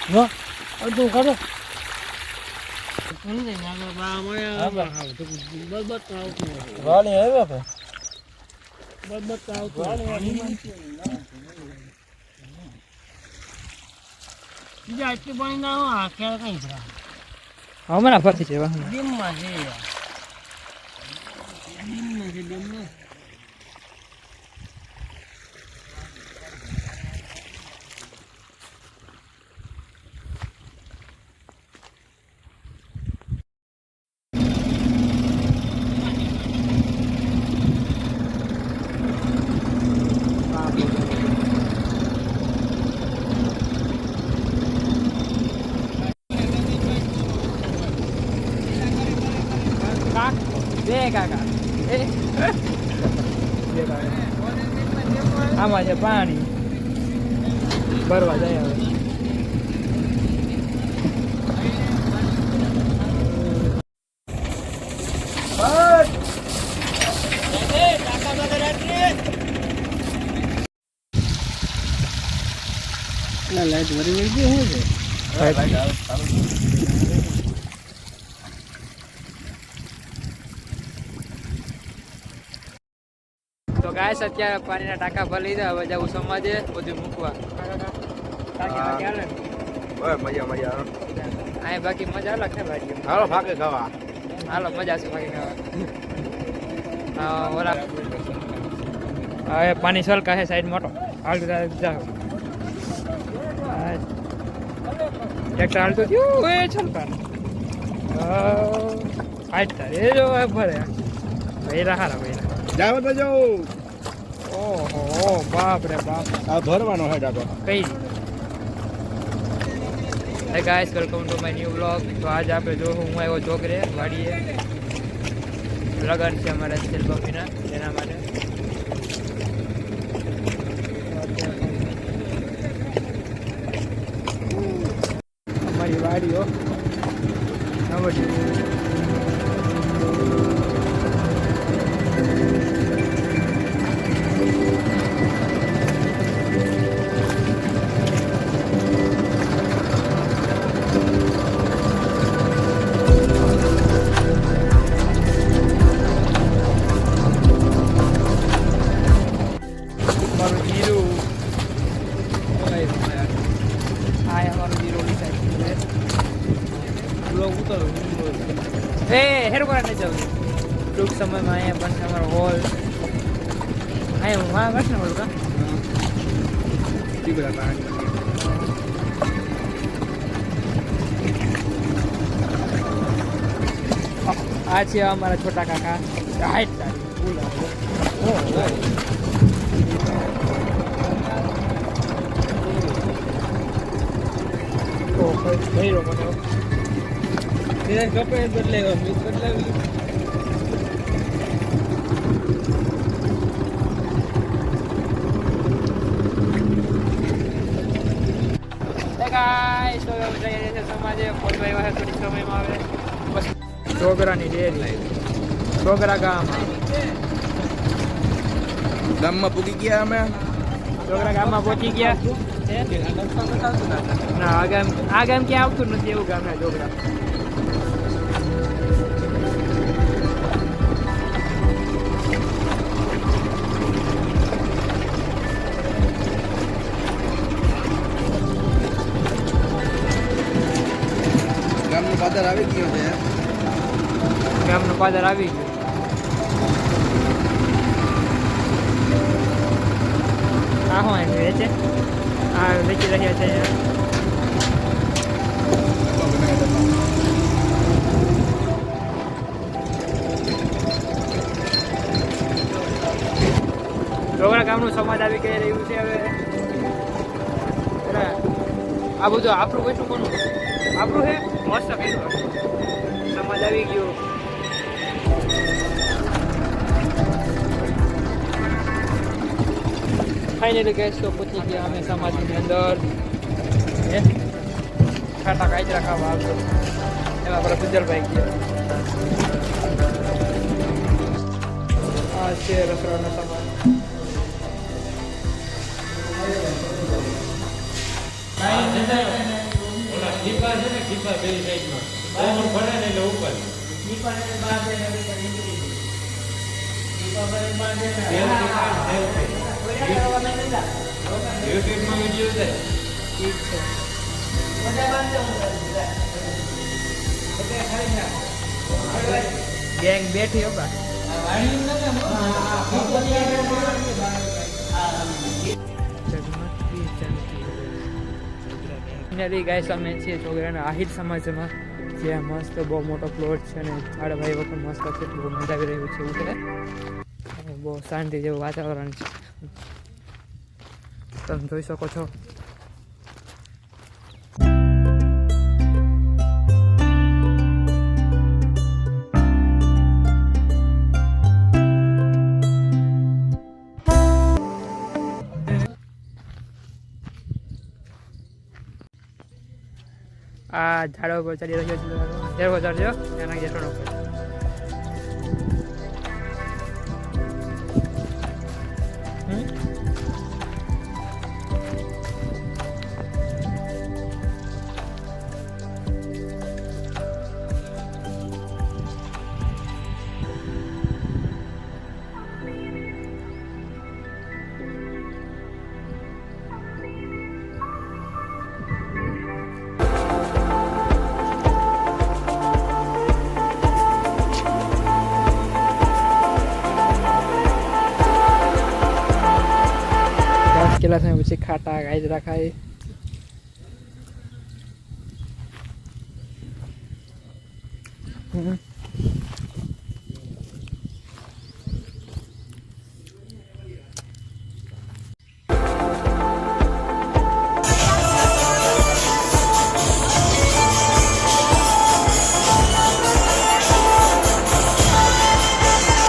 હો અડધું કરો વાળી આવ્યા ભાઈ બીજા આટલી પાણી ના હોય આ ખેર કઈ છે હમણાં ફરતી છે ડીમમાં છે ડીમમાં છે ડીમમાં બે કાકા આમાં છે પાણી ભરવા જાય હવે લાઈટ વરી વળી ગઈ શું છે તો ગાય અત્યારે પાણીના ટાંકા ભરી લીધા હવે જવું સમાજે બધું મૂકવા મજા આ બાકી મજા અલગ છે ભાઈ હાલો ફાકે ખાવા હાલો મજા છે બાકી ખાવા ઓલા હવે પાણી સલકા છે સાઈડ મોટો હાલ જાઓ ટ્રેક્ટર હાલતું થયું એ છલકા હાઈટ એ જો ભરે ભૈરા હારા ભૈરા જાવ તો જાઓ ઓહો બાપ રે બાપ આ ભરવાનો હે ડાકો કઈ હે guys welcome to my new vlog તો આજ આપણે જો હું આવ્યો ચોકરે વાડીએ લગન છે અમારા સેલબમીના એના માટે અમારી વાડીઓ ટૂંક સમયમાં અહીંયા બનશે અમારો હોલ અહીંયા બસ ને હોલ કા આ છે અમારા છોટા કાકા હાઈટ કપડે બદલાવી સમાજે પોલભાઈ વાહે થોડીક સમયમાં આવે બસ ડોગરાની ડેરી ડોગરા ગામમાં પૂકી ગયા અમે ડોગરા ગામમાં પહોંચી ગયા ના આ ગામ ક્યાં આવતું નથી એવું ગામ ડોગરા પાદર આવી ગયો છે ગામનો પાદર આવી ગયો આ હું એમ વેચે આ વેચી રહ્યા છે ડોગરા ગામનું સમાજ આવી ગઈ રહ્યું છે હવે આ બધું આપણું કશું કોનું આપણું છે મસ્ત કર્યું સમાજ આવી ગયો ફાઇનલી ગેસ તો પૂછી ગયા અમે સમાજની અંદર ખાટા કાચરા ખાવા આવ્યો એમાં આપણા ગુજરભાઈ ગયા આ છે રસોડાનો સમાજ ટીપા છે ને ટીપા બે સાઈડમાં ઓમ પડે ને એટલે ઉપર યુટ્યુબમાં વિડીયો છે ઠીક છે ગેંગ બેઠી હો બા ફાઇનલી ગાઈસ અમે છીએ છોકરાના આહિર સમાજમાં જે મસ્ત બહુ મોટો પ્લોટ છે અને ઝાડભાઈ વખત મસ્ત છે બહુ મજા આવી રહ્યું છે ઉતરે બહુ શાંતિ જેવું વાતાવરણ છે તમે જોઈ શકો છો આ ઝાડો પર ચડી રહ્યો છે એવો ચડજો એના જેટલો કેલા સમય પછી ખાટા ગાજરા ખાય